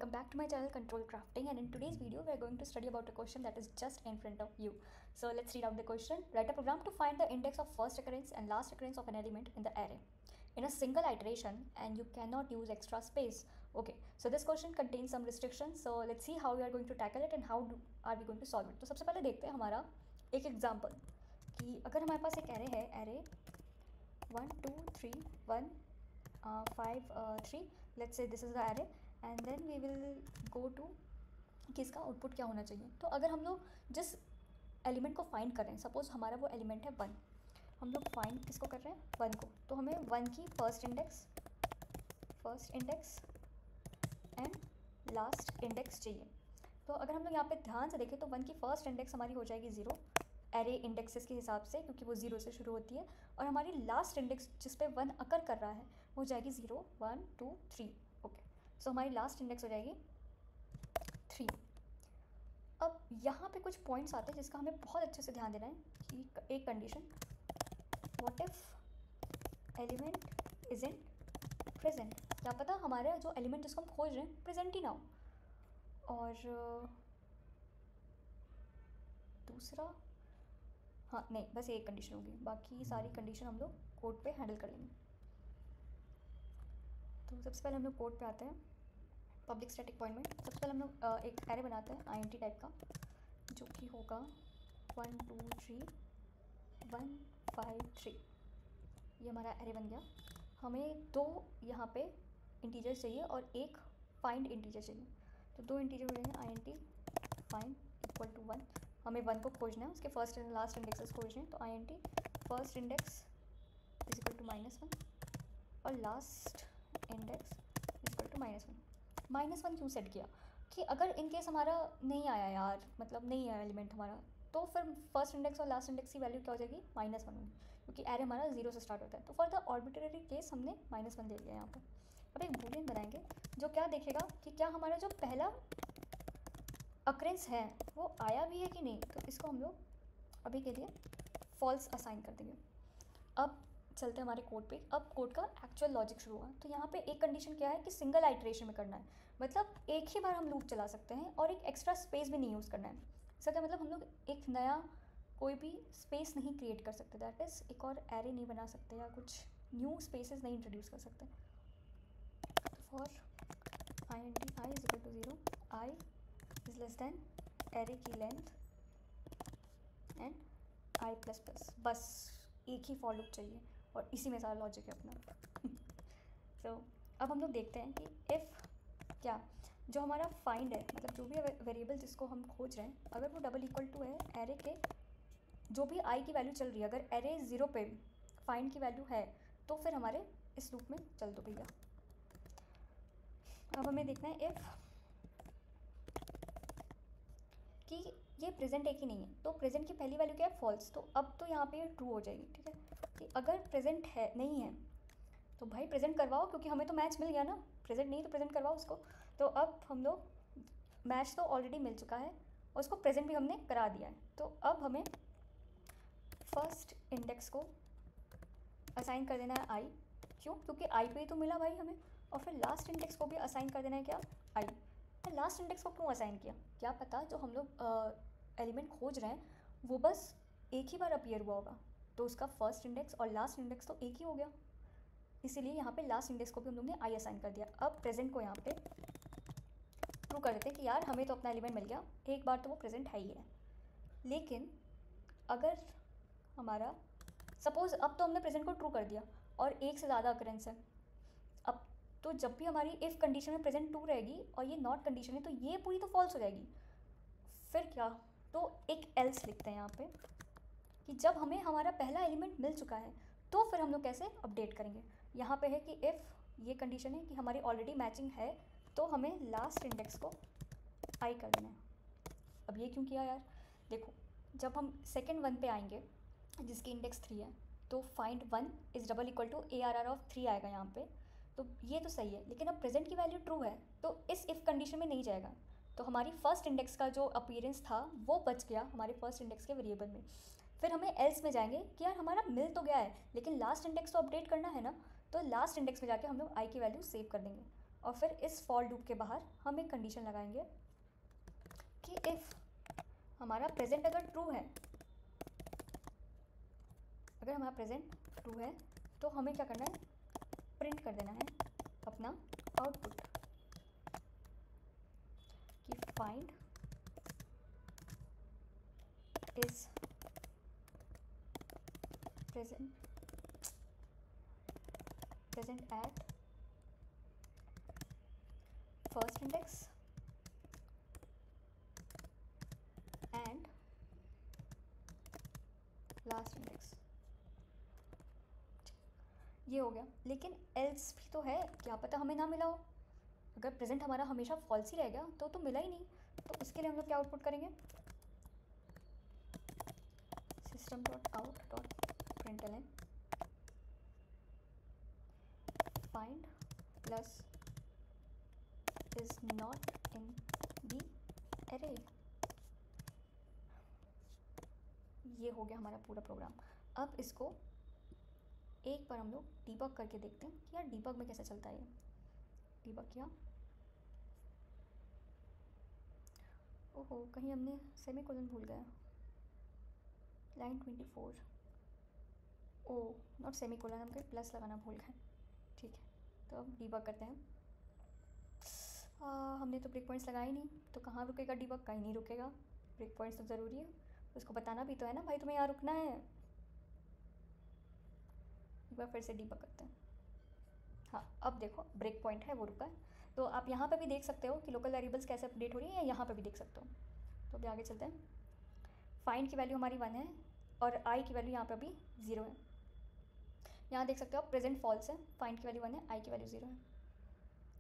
welcome back to my channel Control Crafting, and in today's video we are going to study about a question that is just in front of you. So let's read out the question. Write a program to find the index of first occurrence and last occurrence of an element in the array in a single iteration, and you cannot use extra space. Okay, so this question contains some restrictions, so let's see how we are going to tackle it and are we going to solve it. तो सबसे पहले देखते हैं हमारा एक example कि अगर हमारे पास एक एरे है, array 1 2 3 1 5 3, let's say this is the array and then we will go to कि इसका आउटपुट क्या होना चाहिए. तो अगर हम लोग जिस एलिमेंट को फाइंड कर रहे हैं, सपोज हमारा वो एलिमेंट है 1, हम लोग फाइंड किसको कर रहे हैं, 1 को, तो हमें 1 की first index and last index चाहिए. तो अगर हम लोग यहाँ पे ध्यान से देखें तो 1 की फर्स्ट इंडेक्स हमारी हो जाएगी 0 एरे इंडेक्सेस के हिसाब से, क्योंकि वो 0 से शुरू होती है, और हमारी लास्ट इंडेक्स जिस पे 1 अकर कर रहा है वो हो जाएगी 0 1 2 3. ओके, सो हमारी लास्ट इंडेक्स हो जाएगी 3. अब यहाँ पे कुछ पॉइंट्स आते हैं जिसका हमें बहुत अच्छे से ध्यान देना है कि एक condition, what if element isn't present. क्या पता हमारा जो एलिमेंट जिसको हम खोज रहे हैं प्रेजेंट ही ना हो. और दूसरा, हाँ नहीं, बस एक कंडीशन होगी, बाकी सारी कंडीशन हम लोग कोड पे हैंडल कर लेंगे. तो सबसे पहले हम लोग कोड पे आते हैं, पब्लिक स्टैटिक पॉइंट में. सबसे पहले हम लोग एक एरे बनाते हैं INT टाइप का, जो कि होगा 1 2 3 1 5 3. ये हमारा एरे बन गया. हमें 2 यहाँ पे इंटीजर्स चाहिए और एक फाइंड इंटीजर चाहिए. तो 2 इंटीजर हो जाएंगे INT फाइंड इक्वल टू 1. हमें 1 को खोजना है, उसके फर्स्ट एंड लास्ट इंडेक्सेस खोजने हैं. तो INT first index is equal to -1 और last index is equal to -1. -1 क्यों सेट किया कि अगर इन केस हमारा नहीं आया यार, मतलब नहीं आया एलिमेंट हमारा, तो फिर फर्स्ट इंडेक्स और लास्ट इंडेक्स की वैल्यू क्या हो जाएगी, -1 होगी, क्योंकि एरे हमारा 0 से स्टार्ट होता है. तो फॉर द आर्बिट्रेरी केस हमने -1 दे दिया यहाँ पर. अब एक बूलियन बनाएंगे जो क्या देखेगा कि क्या हमारा जो पहला अक्रेंस है वो आया भी है कि नहीं. तो इसको हम लोग अभी के लिए फॉल्स असाइन कर देंगे. अब चलते हैं हमारे कोड पे. अब कोड का एक्चुअल लॉजिक शुरू हुआ. तो यहाँ पे एक कंडीशन क्या है कि सिंगल आइट्रेशन में करना है, मतलब एक ही बार हम लूप चला सकते हैं और एक एक्स्ट्रा स्पेस भी नहीं यूज़ करना है. इसका क्या मतलब, हम लोग एक नया कोई भी स्पेस नहीं क्रिएट कर सकते, दैट इज़ एक और एरे नहीं बना सकते या कुछ न्यू स्पेसेस नहीं इंट्रोड्यूस कर सकते. For INT I is equal to 0, I is less than array की लेंथ एंड I++. बस एक ही फॉर लूप चाहिए और इसी में सारा लॉजिक है अपना. तो अब हम लोग देखते हैं कि इफ़ क्या जो हमारा फाइंड है, मतलब जो भी वेरिएबल जिसको हम खोज रहे हैं, अगर वो डबल इक्वल टू है एरे के जो भी I की वैल्यू चल रही है, अगर एरे 0 पे फाइंड की वैल्यू है तो फिर हमारे इस लूप में चल दो भैया. अब हमें देखना है इफ़ कि ये प्रेजेंट है कि नहीं है. तो प्रेजेंट की पहली वैल्यू क्या है, फॉल्स. तो अब तो यहाँ पे ट्रू हो जाएगी. ठीक है, कि अगर प्रेजेंट है नहीं है तो भाई प्रेजेंट करवाओ, क्योंकि हमें तो मैच मिल गया ना. प्रेजेंट नहीं तो प्रेजेंट करवाओ उसको. तो अब हम लोग मैच तो ऑलरेडी मिल चुका है और उसको प्रेजेंट भी हमने करा दिया है. तो अब हमें फर्स्ट इंडेक्स को असाइन कर देना है I. क्यों, क्योंकि I पे ही तो मिला भाई हमें. और फिर लास्ट इंडेक्स को भी असाइन कर देना है क्या, I. तो लास्ट इंडेक्स को क्यों असाइन किया, क्या पता जो हम लोग एलिमेंट खोज रहे हैं वो बस एक ही बार अपीयर हुआ होगा, तो उसका फर्स्ट इंडेक्स और लास्ट इंडेक्स तो एक ही हो गया. इसीलिए यहाँ पे लास्ट इंडेक्स को भी हम लोग ने I असाइन कर दिया. अब प्रेजेंट को यहाँ पे ट्रू कर देते हैं कि यार हमें तो अपना एलिमेंट मिल गया, एक बार तो वो प्रेजेंट है ही है. लेकिन अगर हमारा सपोज़ अब तो हमने प्रेजेंट को ट्रू कर दिया और एक से ज़्यादा अकरेंस है, अब तो जब भी हमारी इफ़ कंडीशन में प्रेजेंट ट्रू रहेगी और ये नॉट कंडीशन है तो ये पूरी तो फॉल्स हो जाएगी. फिर क्या, तो एक एल्स लिखते हैं यहाँ पे कि जब हमें हमारा पहला एलिमेंट मिल चुका है तो फिर हम लोग कैसे अपडेट करेंगे. यहाँ पे है कि इफ़ ये कंडीशन है कि हमारी ऑलरेडी मैचिंग है तो हमें लास्ट इंडेक्स को I कर देना है. अब ये क्यों किया यार, देखो जब हम सेकेंड 1 पे आएंगे जिसकी इंडेक्स 3 है, तो find 1 is double equal to ARR of 3 आएगा यहाँ पे. तो ये तो सही है, लेकिन अब प्रेजेंट की वैल्यू ट्रू है तो इस इफ़ कंडीशन में नहीं जाएगा. तो हमारी फर्स्ट इंडेक्स का जो अपीयरेंस था वो बच गया हमारे फर्स्ट इंडेक्स के वेरिएबल में. फिर हमें एल्स में जाएंगे कि यार हमारा मिल तो गया है लेकिन लास्ट इंडेक्स तो अपडेट करना है ना. तो लास्ट इंडेक्स में जाके हम लोग I की वैल्यू सेव कर देंगे. और फिर इस फॉर लूप के बाहर हम एक कंडीशन लगाएंगे कि इफ़ हमारा प्रेजेंट अगर ट्रू है, अगर हमारा प्रेजेंट ट्रू है तो हमें क्या करना है, प्रिंट कर देना है अपना आउटपुट कि find is present at first index and last index। ये हो गया, लेकिन एल्स भी तो है, क्या पता हमें ना मिला हो। अगर प्रेजेंट हमारा हमेशा फॉल्स ही रह गया तो मिला ही नहीं, तो उसके लिए हम लोग क्या आउटपुट करेंगे, system.out.println find plus is not in the array। ये हो गया हमारा पूरा प्रोग्राम। अब इसको एक बार हम लोग डीबग करके देखते हैं कि यार डीबग में कैसे चलता है ये। डीबग किया, ओहो कहीं हमने सेमीकोलन भूल गया, लाइन 24, ओ नॉट सेमीकोलन, हम कहीं प्लस लगाना भूल गए। ठीक है, तो अब डीबग करते हैं। हमने तो ब्रेक पॉइंट्स लगाए नहीं, तो कहाँ रुकेगा डीबग, कहीं नहीं रुकेगा। ब्रेक पॉइंट्स तो ज़रूरी है, उसको बताना भी तो है ना भाई तुम्हें यहाँ रुकना है। एक बार फिर से डीबग करते हैं। हाँ अब देखो ब्रेक पॉइंट है वो रुका है। तो आप यहाँ पे भी देख सकते हो कि लोकल वेरिएबल्स कैसे अपडेट हो रही है, या यहाँ पे भी देख सकते हो। तो अभी आगे चलते हैं। फाइंड की वैल्यू हमारी 1 है और आई की वैल्यू यहाँ पे अभी 0 है। यहाँ देख सकते हो आप प्रेजेंट फॉल्स है, फाइंड की वैल्यू 1 है, आई की वैल्यू 0 है।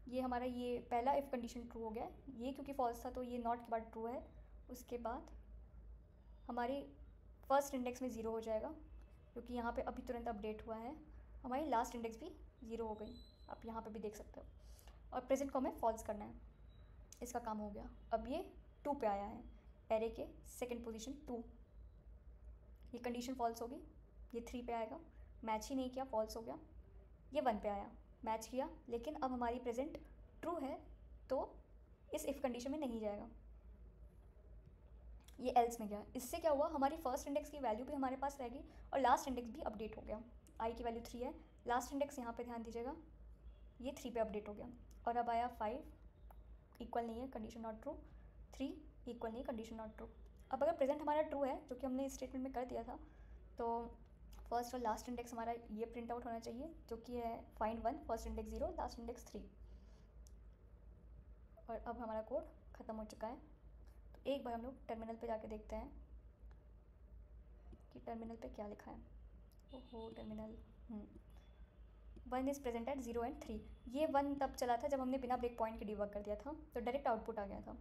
ये हमारा ये पहला इफ़ कंडीशन ट्रू हो गया है, ये क्योंकि फॉल्स था तो ये नॉट के बाद ट्रू है। उसके बाद हमारी फर्स्ट इंडेक्स में 0 हो जाएगा क्योंकि यहाँ पे अभी तुरंत अपडेट हुआ है। हमारी लास्ट इंडेक्स भी 0 हो गई, आप यहाँ पे भी देख सकते हो। और प्रेजेंट को हमें फॉल्स करना है, इसका काम हो गया। अब ये 2 पे आया है, एरे के सेकंड पोजीशन 2। ये कंडीशन फॉल्स होगी, ये 3 पे आएगा, मैच ही नहीं किया, फॉल्स हो गया। ये 1 पे आया, मैच किया, लेकिन अब हमारी प्रेजेंट ट्रू है तो इस इफ़ कंडीशन में नहीं जाएगा, ये एल्स में गया। इससे क्या हुआ, हमारी फर्स्ट इंडेक्स की वैल्यू भी हमारे पास रहेगी और लास्ट इंडेक्स भी अपडेट हो गया। आई की वैल्यू 3 है, लास्ट इंडेक्स यहाँ पे ध्यान दीजिएगा, ये 3 पे अपडेट हो गया। और अब आया 5 इक्वल नहीं है, कंडीशन नॉट ट्रू, 3 इक्वल नहीं, कंडीशन नॉट ट्रू। अब अगर प्रेजेंट हमारा ट्रू है, जो कि हमने इस स्टेटमेंट में कर दिया था, तो फर्स्ट और लास्ट इंडेक्स हमारा ये प्रिंट आउट होना चाहिए, जो कि है find 1, first index 0, last index 3। और अब हमारा कोड ख़त्म हो चुका है। तो एक बार हम लोग टर्मिनल पे जाके देखते हैं कि टर्मिनल पे क्या लिखा है। ओहो terminal 1 is present at 0 and 3। ये 1 तब चला था जब हमने बिना ब्रेक पॉइंट के डिबग कर दिया था, तो डायरेक्ट आउटपुट आ गया था।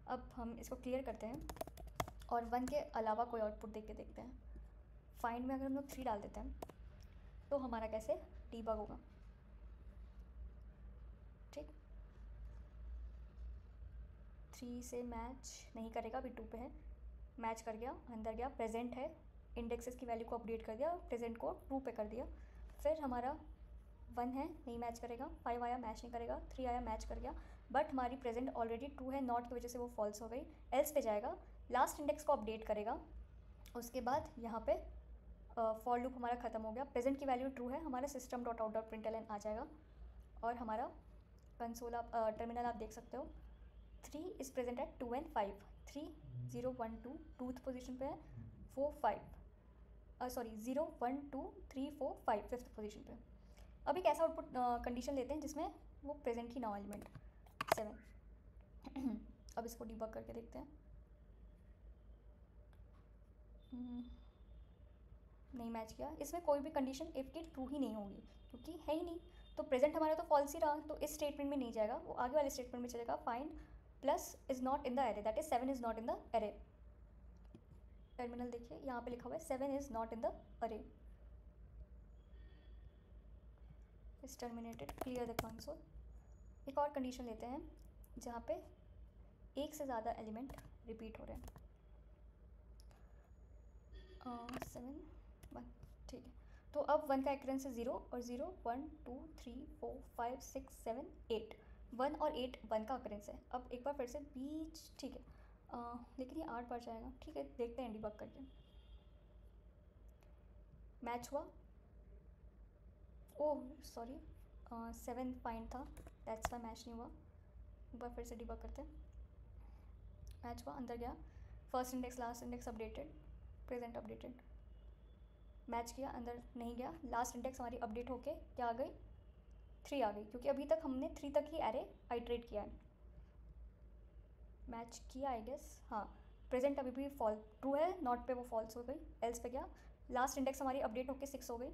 अब हम इसको क्लियर करते हैं और 1 के अलावा कोई आउटपुट देख के देखते हैं। फाइंड में अगर हम लोग 3 डाल देते हैं तो हमारा कैसे डीबग होगा, ठीक। 3 से मैच नहीं करेगा, अभी 2 पे है, मैच कर गया, अंदर गया, प्रेजेंट है, इंडेक्सेस की वैल्यू को अपडेट कर दिया, प्रेजेंट को 2 पे कर दिया। फिर हमारा 1 है, नहीं मैच करेगा, 5 आया, मैच नहीं करेगा, 3 आया, मैच कर गया, बट हमारी प्रेजेंट ऑलरेडी 2 है, नॉट की वजह से वो फॉल्स हो गई। एल्स पे जाएगा, लास्ट इंडेक्स को अपडेट करेगा, उसके बाद यहाँ पे फॉर लूप हमारा ख़त्म हो गया। प्रेजेंट की वैल्यू ट्रू है, हमारा system डॉट आउट डॉट प्रिंटलन आ जाएगा और हमारा कंसोल आप टर्मिनल आप देख सकते हो। 3 is present at 2 and 5, 3 0 1 2 tooth position पे है, 4 5 सॉरी 0 1 2 3 4 5 फिफ्थ पोजीशन पे। अब एक ऐसा आउटपुट कंडीशन लेते हैं जिसमें वो प्रेजेंट ही ना हो, एलिमेंट 7। अब इसको डिबग करके देखते हैं। नहीं मैच किया, इसमें कोई भी कंडीशन इफ़ की ट्रू ही नहीं होगी क्योंकि है ही नहीं, तो प्रेजेंट हमारा तो फॉल्स ही रहा, तो इस स्टेटमेंट में नहीं जाएगा, वो आगे वाले स्टेटमेंट में चलेगा। Find plus is not in the array, that is 7 is not in the array. Terminal देखिए यहाँ पे लिखा हुआ है 7 इज़ नॉट इन द अरे। Is terminated, clear the console. एक और कंडीशन लेते हैं जहाँ पे एक से ज़्यादा एलिमेंट रिपीट हो रहे हैं। 7 1 ठीक है, तो अब 1 का एक्रेंस है 0 और 0 1 2 3 4 5 6 7 8, 1 और 8 1 का अकरेंस है। अब एक बार फिर से बीच, ठीक है, लेकिन ये 8 बार जाएगा, ठीक है, देखते हैं डिबग करके। मैच हुआ, ओह सॉरी 7 फाइन था, दैट्स वाई मैच नहीं हुआ। एक बार फिर से डिबग करते हैं। मैच हुआ, अंदर गया, first index last index updated, present updated. Match किया, अंदर नहीं गया, लास्ट इंडेक्स हमारी अपडेट होके क्या आ गई, 3 आ गई, क्योंकि अभी तक हमने 3 तक ही एरे आइट्रेट किया है। मैच किया आई गेस, हाँ, प्रेजेंट अभी भी फॉल ट्रू है, नॉट पे वो फॉल्स हो गई, एल्स पे गया, लास्ट इंडेक्स हमारी अपडेट होके 6 हो गई,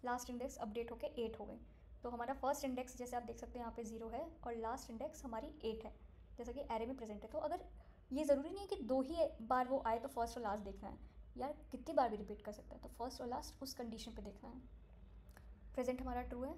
लास्ट इंडेक्स अपडेट होके 8 हो गई। तो हमारा फर्स्ट इंडेक्स जैसे आप देख सकते हैं यहाँ पे 0 है और लास्ट इंडेक्स हमारी 8 है, जैसा कि एरे में प्रेजेंट है। तो अगर ये ज़रूरी नहीं है कि 2 ही बार वो आए तो फर्स्ट और लास्ट देखना है, यार कितनी बार भी रिपीट कर सकते हैं, तो फर्स्ट और लास्ट उस कंडीशन पे देखना है। प्रेजेंट हमारा ट्रू है,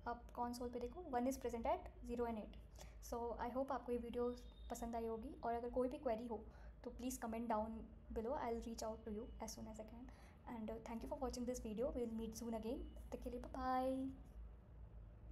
अब कंसोल पे देखो 1 is present at 0 and 8। So I hope आपको ये वीडियो पसंद आई होगी, और अगर कोई भी क्वेरी हो तो please comment down below, I will reach out to you as soon as I can. And thank you for watching this video, we will meet soon again, तब तक के लिए बाय बाय।